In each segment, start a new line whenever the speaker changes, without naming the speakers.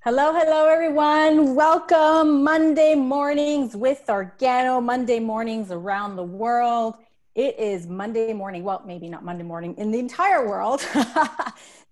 Hello, hello, everyone. Welcome Monday mornings with Organo, Monday mornings around the world. It is Monday morning. Well, maybe not Monday morning in the entire world.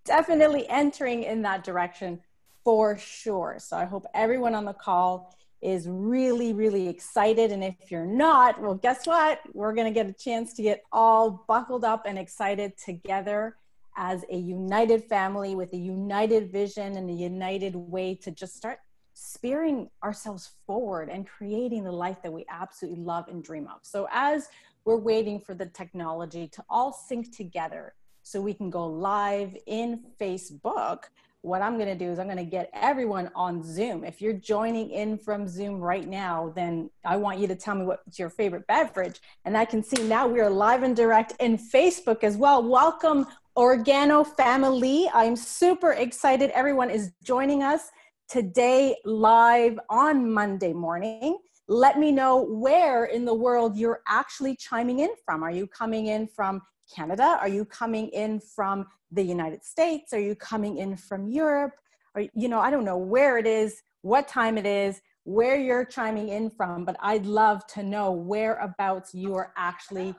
Definitely entering in that direction for sure. So I hope everyone on the call is really, really excited. And if you're not, well, guess what? We're going to get a chance to get all buckled up and excited together as a united family with a united vision and a united way to just start spearing ourselves forward and creating the life that we absolutely love and dream of. So as we're waiting for the technology to all sync together so we can go live in Facebook, what I'm going to do is I'm going to get everyone on Zoom. If you're joining in from Zoom right now, then I want you to tell me what's your favorite beverage. And I can see now we are live and direct in Facebook as well. Welcome, Organo family. I'm super excited. Everyone is joining us today live on Monday morning. Let me know where in the world you're actually chiming in from. Are you coming in from Canada? Are you coming in from the United States? Are you coming in from Europe? Or, I don't know where it is, what time it is, where you're chiming in from, but I'd love to know whereabouts you are actually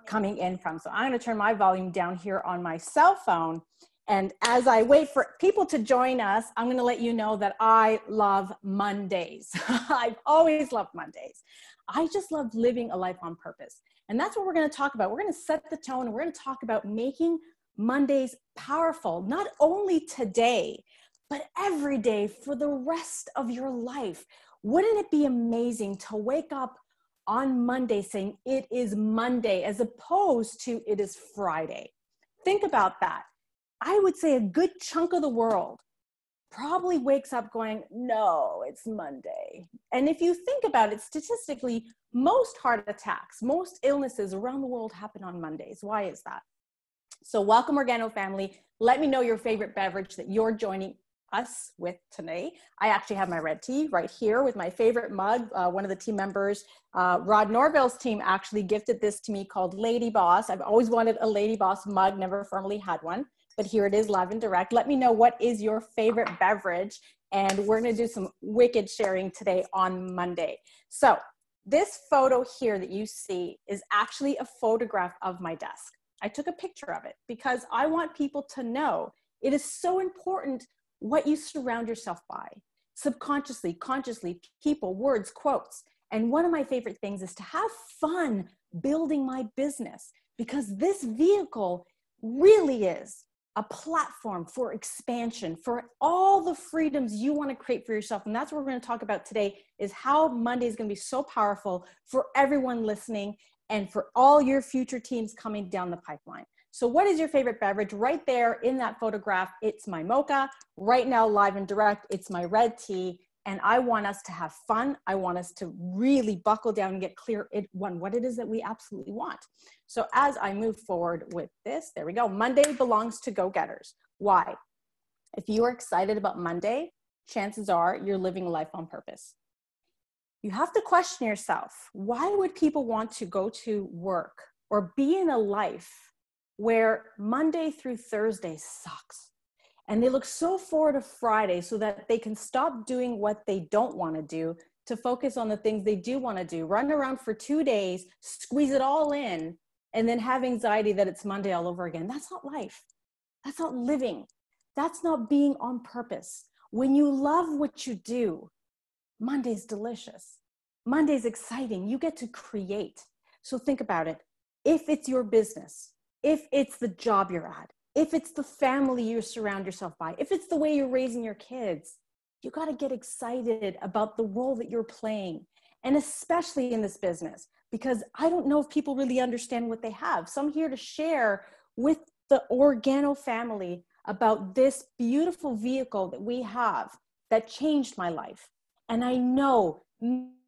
coming in from. So I'm going to turn my volume down here on my cell phone. And as I wait for people to join us, I'm going to let you know that I love Mondays. I've always loved Mondays. I just love living a life on purpose. And that's what we're going to talk about. We're going to set the tone and we're going to talk about making Mondays powerful, not only today, but every day for the rest of your life. Wouldn't it be amazing to wake up on Monday saying it is Monday as opposed to it is Friday? Think about that. I would say a good chunk of the world probably wakes up going, no, it's Monday. And if you think about it, statistically, most heart attacks, most illnesses around the world happen on Mondays. Why is that? So welcome, Organo family. Let me know your favorite beverage that you're joining us with today. I actually have my red tea right here with my favorite mug. One of the team members, Rod Norville's team, actually gifted this to me called Lady Boss. I've always wanted a Lady Boss mug, never formally had one, but here it is live and direct. Let me know what is your favorite beverage, and we're gonna do some wicked sharing today on Monday. So this photo here that you see is actually a photograph of my desk. I took a picture of it because I want people to know it is so important what you surround yourself by, subconsciously, consciously, people, words, quotes. And one of my favorite things is to have fun building my business, because this vehicle really is a platform for expansion, for all the freedoms you want to create for yourself. And that's what we're going to talk about today, is how Monday is going to be so powerful for everyone listening and for all your future teams coming down the pipeline. So what is your favorite beverage? Right there in that photograph, it's my mocha. Right now, live and direct, it's my red tea. And I want us to have fun. I want us to really buckle down and get clear on what it is that we absolutely want. So as I move forward with this, there we go. Monday belongs to go-getters. Why? If you are excited about Monday, chances are you're living a life on purpose. You have to question yourself, why would people want to go to work or be in a life where Monday through Thursday sucks? And they look so forward to Friday so that they can stop doing what they don't want to do to focus on the things they do want to do, run around for 2 days, squeeze it all in, and then have anxiety that it's Monday all over again. That's not life. That's not living. That's not being on purpose. When you love what you do, Monday's delicious. Monday's exciting. You get to create. So think about it. If it's your business, if it's the job you're at, if it's the family you surround yourself by, if it's the way you're raising your kids, you got to get excited about the role that you're playing. And especially in this business, because I don't know if people really understand what they have. So I'm here to share with the Organo family about this beautiful vehicle that we have that changed my life. And I know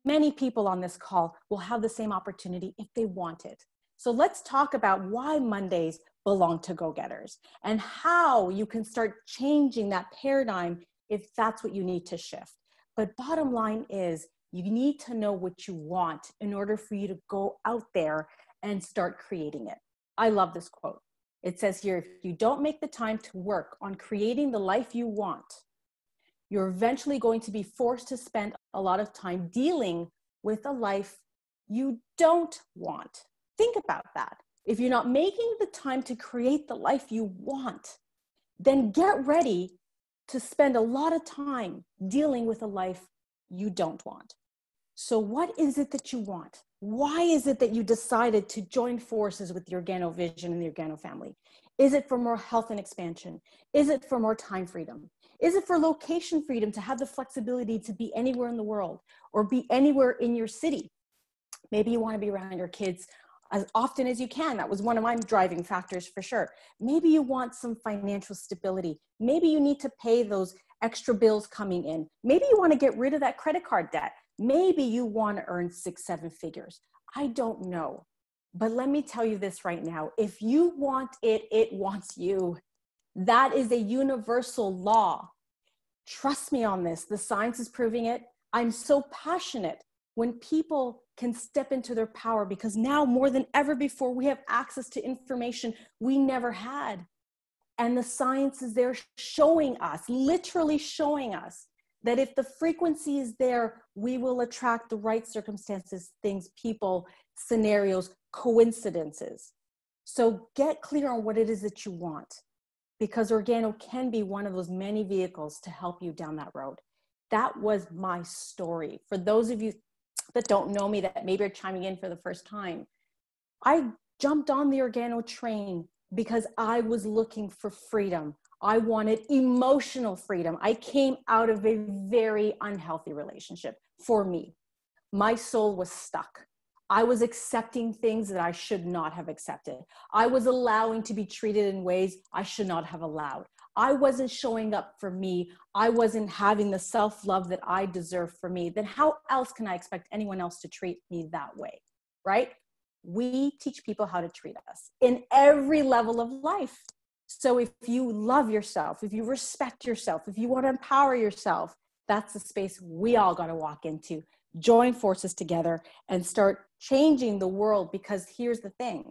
many people on this call will have the same opportunity if they want it. So let's talk about why Mondays belong to go-getters and how you can start changing that paradigm if that's what you need to shift. But bottom line is, you need to know what you want in order for you to go out there and start creating it. I love this quote. It says here, if you don't make the time to work on creating the life you want, you're eventually going to be forced to spend a lot of time dealing with a life you don't want. Think about that. If you're not making the time to create the life you want, then get ready to spend a lot of time dealing with a life you don't want. So what is it that you want? Why is it that you decided to join forces with the Organo vision and the Organo family? Is it for more health and expansion? Is it for more time freedom? Is it for location freedom, to have the flexibility to be anywhere in the world or be anywhere in your city? Maybe you want to be around your kids as often as you can. That was one of my driving factors for sure. Maybe you want some financial stability. Maybe you need to pay those extra bills coming in. Maybe you want to get rid of that credit card debt. Maybe you want to earn 6-7 figures. I don't know. But let me tell you this right now. If you want it, it wants you. That is a universal law. Trust me on this. The science is proving it. I'm so passionate when people can step into their power, because now more than ever before, we have access to information we never had. And the science is there showing us, literally showing us, that if the frequency is there, we will attract the right circumstances, things, people, scenarios, coincidences. So get clear on what it is that you want, because Organo can be one of those many vehicles to help you down that road. That was my story. For those of you that don't know me, that maybe are chiming in for the first time, I jumped on the Organo train because I was looking for freedom. I wanted emotional freedom. I came out of a very unhealthy relationship for me. My soul was stuck. I was accepting things that I should not have accepted. I was allowing to be treated in ways I should not have allowed. I wasn't showing up for me. I wasn't having the self-love that I deserve for me. Then how else can I expect anyone else to treat me that way, right? We teach people how to treat us in every level of life. So if you love yourself, if you respect yourself, if you want to empower yourself, that's the space we all got to walk into. Join forces together and start changing the world. Because here's the thing.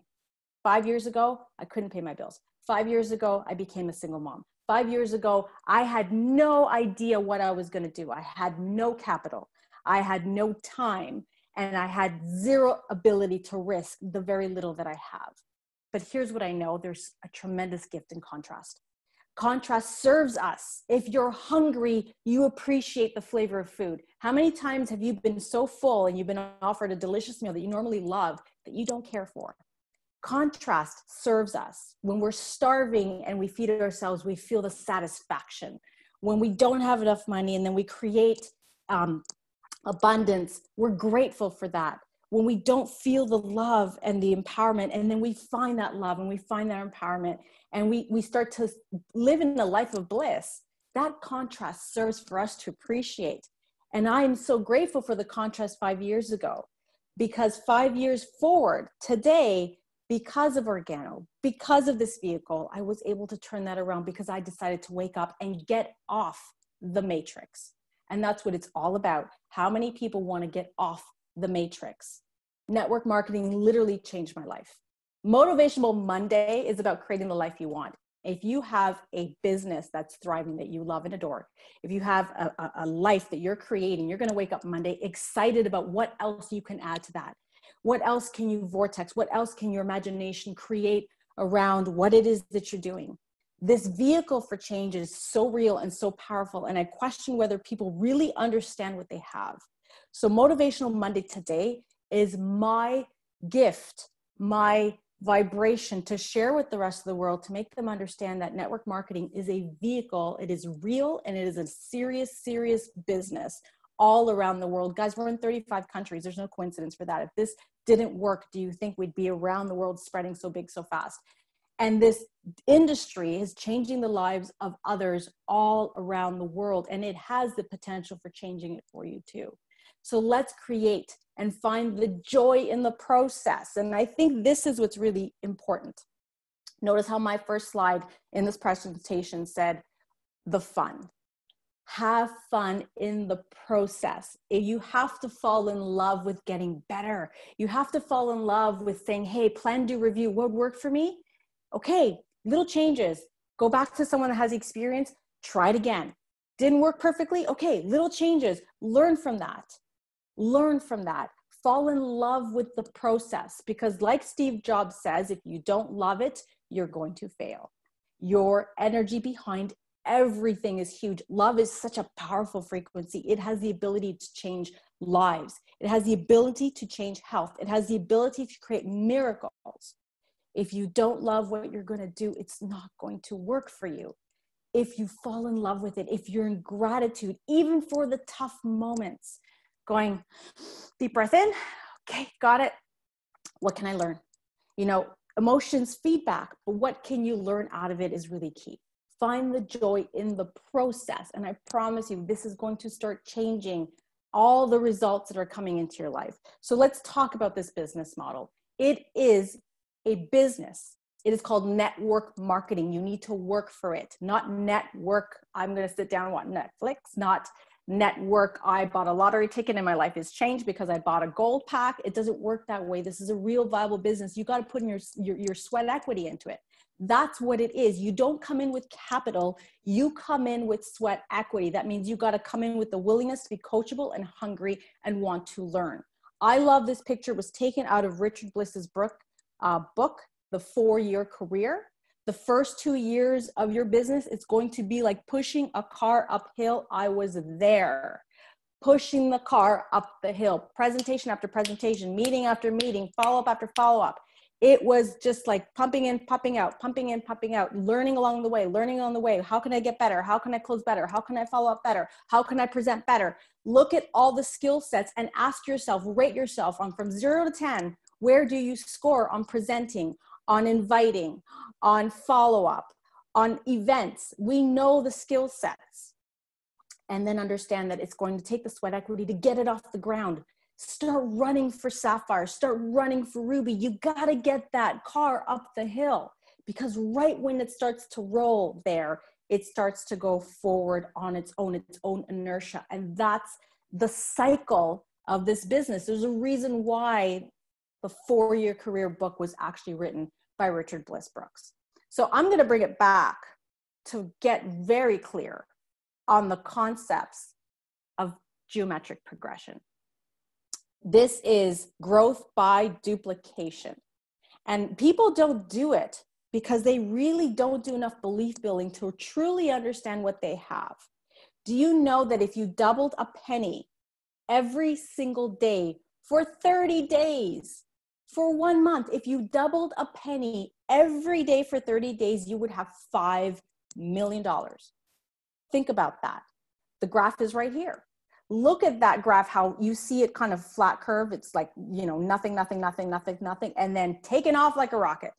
5 years ago, I couldn't pay my bills. 5 years ago, I became a single mom. 5 years ago, I had no idea what I was going to do. I had no capital. I had no time. And I had zero ability to risk the very little that I have. But here's what I know. There's a tremendous gift in contrast. Contrast serves us. If you're hungry, you appreciate the flavor of food. How many times have you been so full and you've been offered a delicious meal that you normally love that you don't care for? Contrast serves us. When we're starving and we feed ourselves, we feel the satisfaction. When we don't have enough money and then we create abundance, we're grateful for that. When we don't feel the love and the empowerment, and then we find that love and we find that empowerment, and we start to live in a life of bliss, that contrast serves for us to appreciate. And I am so grateful for the contrast 5 years ago, because 5 years forward today, because of Organo, because of this vehicle, I was able to turn that around, because I decided to wake up and get off the matrix. And that's what it's all about. How many people want to get off the matrix? Network marketing literally changed my life. Motivational Monday is about creating the life you want. If you have a business that's thriving, that you love and adore, if you have a life that you're creating, you're going to wake up Monday excited about what else you can add to that. What else can you vortex? What else can your imagination create around what it is that you're doing? This vehicle for change is so real and so powerful. And I question whether people really understand what they have. So Motivational Monday today is my gift, my vibration to share with the rest of the world, to make them understand that network marketing is a vehicle. It is real, and it is a serious, serious business all around the world. Guys, we're in 35 countries. There's no coincidence for that. If this didn't work, do you think we'd be around the world spreading so big, so fast? And this industry is changing the lives of others all around the world. And it has the potential for changing it for you too. So let's create and find the joy in the process. And I think this is what's really important. Notice how my first slide in this presentation said the fun. Have fun in the process. You have to fall in love with getting better. You have to fall in love with saying, hey, plan, do, review. What worked for me? Okay, little changes. Go back to someone that has experience. Try it again. Didn't work perfectly. Okay, little changes. Learn from that. Learn from that. Fall in love with the process, because like Steve Jobs says, if you don't love it, you're going to fail. Your energy behind everything is huge. Love is such a powerful frequency. It has the ability to change lives. It has the ability to change health. It has the ability to create miracles. If you don't love what you're going to do, it's not going to work for you. If you fall in love with it, if you're in gratitude, even for the tough moments, going deep breath in, okay, got it. What can I learn? You know, emotions, feedback, but what can you learn out of it is really key. Find the joy in the process. And I promise you, this is going to start changing all the results that are coming into your life. So let's talk about this business model. It is a business. It is called network marketing. You need to work for it, not network. I'm going to sit down and watch Netflix, not network. I bought a lottery ticket and my life has changed because I bought a gold pack. It doesn't work that way. This is a real viable business. You got to put in your sweat equity into it. That's what it is. You don't come in with capital. You come in with sweat equity. That means you got to come in with the willingness to be coachable and hungry and want to learn. I love this picture. It was taken out of Richard Bliss's book, The 4-Year Career. The first 2 years of your business, it's going to be like pushing a car uphill. I was there, pushing the car up the hill, presentation after presentation, meeting after meeting, follow-up after follow-up. It was just like pumping in, pumping out, pumping in, pumping out, learning along the way, learning along the way. How can I get better? How can I close better? How can I follow up better? How can I present better? Look at all the skill sets and ask yourself, rate yourself on from 0 to 10. Where do you score on presenting, on inviting, on follow-up, on events? We know the skill sets. And then understand that it's going to take the sweat equity to get it off the ground. Start running for Sapphire, start running for Ruby. You got to get that car up the hill, because right when it starts to roll there, it starts to go forward on its own inertia. And that's the cycle of this business. There's a reason why the 4-Year Career book was actually written by Richard Bliss Brooks. So I'm going to bring it back to get very clear on the concepts of geometric progression. This is growth by duplication. And people don't do it because they really don't do enough belief building to truly understand what they have. Do you know that if you doubled a penny every single day for 30 days, for 1 month, if you doubled a penny every day for 30 days, you would have $5 million. Think about that. The graph is right here. Look at that graph, how you see it kind of flat curve. It's like, you know, nothing, nothing, nothing, nothing, nothing, and then taking off like a rocket.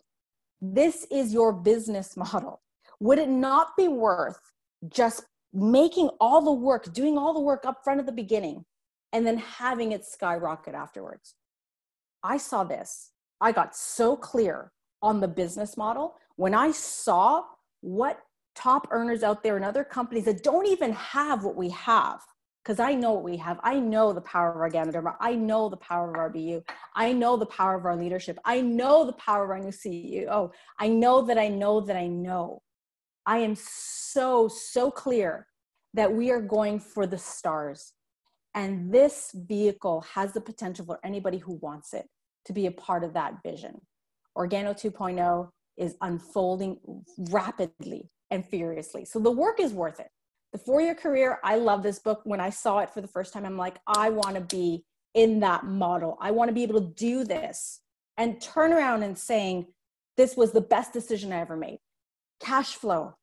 This is your business model. Would it not be worth just making all the work, doing all the work up front at the beginning, and then having it skyrocket afterwards? I saw this. I got so clear on the business model when I saw what top earners out there and other companies that don't even have what we have. Because I know what we have. I know the power of our Ganoderma. I know the power of our BU. I know the power of our leadership. I know the power of our new CEO. I know that I know that I know. I am so clear that we are going for the stars. And this vehicle has the potential for anybody who wants it to be a part of that vision. Organo 2.0 is unfolding rapidly and furiously. So the work is worth it. The 4-Year Career, I love this book. When I saw it for the first time, I'm like, I want to be in that model. I want to be able to do this and turn around and saying, this was the best decision I ever made. Cash flow.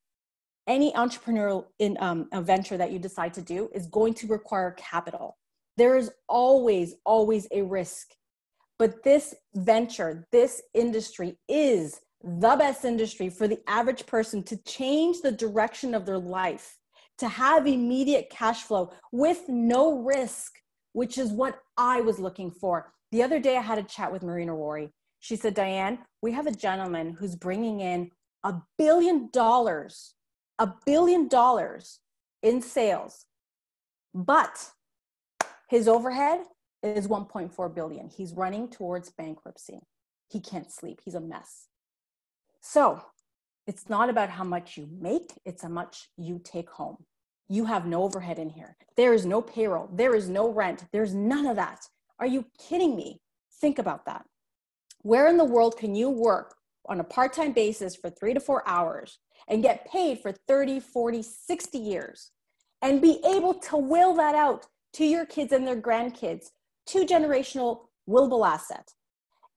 Any entrepreneurial a venture that you decide to do is going to require capital. There is always a risk. But this venture, this industry is the best industry for the average person to change the direction of their life, to have immediate cash flow with no risk, which is what I was looking for. The other day I had a chat with Marina Rory. She said, Dianne, we have a gentleman who's bringing in $1 billion in sales, but his overhead is 1.4 billion. He's running towards bankruptcy. He can't sleep. He's a mess. So it's not about how much you make, it's how much you take home. You have no overhead in here. There is no payroll. There is no rent. There's none of that. Are you kidding me? Think about that. Where in the world can you work on a part-time basis for 3 to 4 hours and get paid for 30, 40, 60 years and be able to will that out to your kids and their grandkids, two-generational willable asset?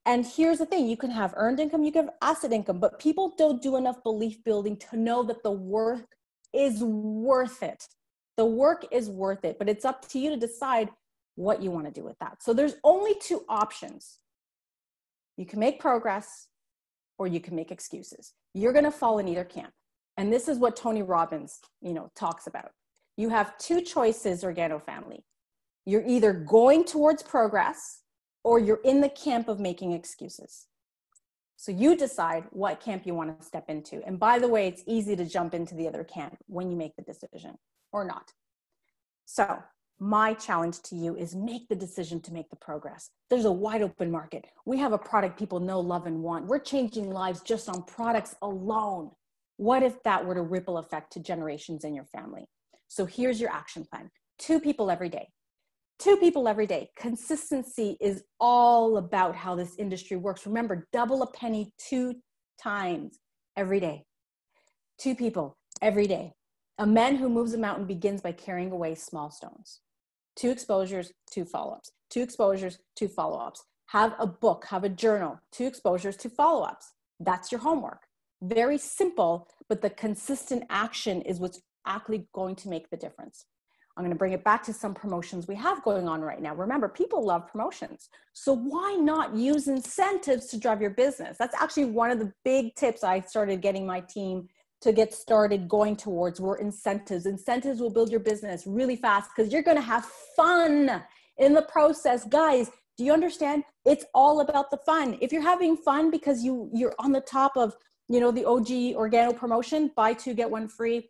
And here's the thing, you can have earned income, you can have asset income, but people don't do enough belief building to know that the work is worth it. The work is worth it, but it's up to you to decide what you want to do with that. So there's only two options. You can make progress or you can make excuses. You're going to fall in either camp. And this is what Tony Robbins, talks about. You have two choices, Organo family. You're either going towards progress or you're in the camp of making excuses. So you decide what camp you want to step into. And by the way, it's easy to jump into the other camp when you make the decision or not. So my challenge to you is make the decision to make the progress. There's a wide open market. We have a product people know, love, and want. We're changing lives just on products alone. What if that were to ripple effect to generations in your family? So here's your action plan. 2 people every day. 2 people every day. Consistency is all about how this industry works. Remember, double a penny 2 times every day. 2 people every day. A man who moves a mountain begins by carrying away small stones. 2 exposures, 2 follow-ups. 2 exposures, 2 follow-ups. Have a book, have a journal. 2 exposures, 2 follow-ups. That's your homework. Very simple, but the consistent action is what's actually going to make the difference. I'm going to bring it back to some promotions we have going on right now. Remember, people love promotions. So why not use incentives to drive your business? That's actually one of the big tips I started getting my team to get started going towards were incentives. Incentives will build your business really fast because you're going to have fun in the process. Guys, do you understand? It's all about the fun. If you're having fun because you're on the top of, the OG Organo promotion, buy 2, get 1 free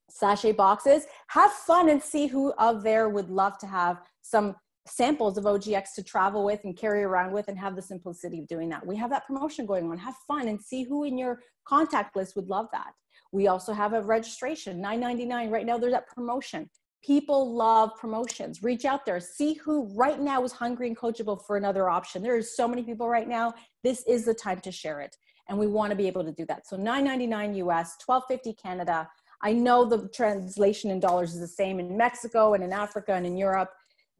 sachet boxes, have fun and see who of there would love to have some samples of OGX to travel with and carry around with and have the simplicity of doing that. We have that promotion going on. Have fun and see who in your contact list would love that. We also have a registration, $9.99. Right now there's that promotion. People love promotions. Reach out there. See who right now is hungry and coachable for another option. There are so many people right now. This is the time to share it. And we want to be able to do that. So $9.99 US, $12.50 Canada. I know the translation in dollars is the same in Mexico and in Africa and in Europe.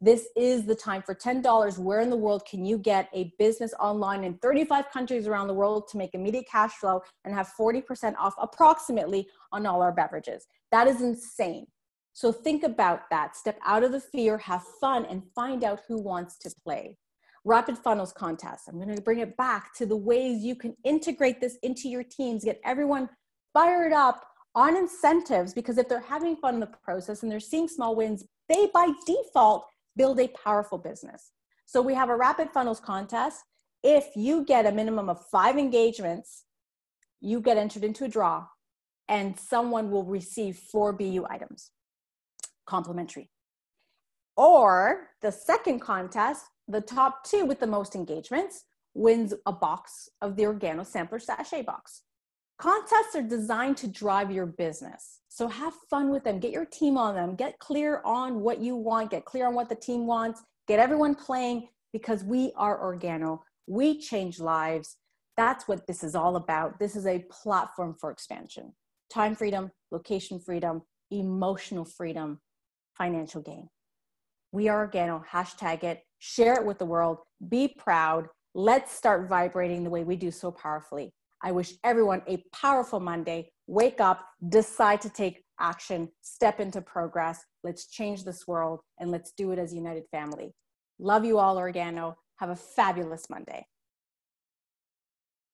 This is the time for $10. Where in the world can you get a business online in 35 countries around the world to make immediate cash flow and have 40% off approximately on all our beverages? That is insane. So think about that. Step out of the fear, have fun, and find out who wants to play. Rapid funnels contest. I'm going to bring it back to the ways you can integrate this into your teams, get everyone fired up on incentives, because if they're having fun in the process and they're seeing small wins, they by default build a powerful business. So we have a rapid funnels contest. If you get a minimum of 5 engagements, you get entered into a draw and someone will receive 4 BU items, complimentary. Or the second contest, the top 2 with the most engagements wins a box of the Organo Sampler Sachet Box. Contests are designed to drive your business. So have fun with them. Get your team on them. Get clear on what you want. Get clear on what the team wants. Get everyone playing, because we are Organo. We change lives. That's what this is all about. This is a platform for expansion. Time freedom, location freedom, emotional freedom, financial gain. We are Organo. Hashtag it. Share it with the world. Be proud. Let's start vibrating the way we do so powerfully. I wish everyone a powerful Monday. Wake up, decide to take action, step into progress. Let's change this world and let's do it as a united family. Love you all, Organo. Have a fabulous Monday.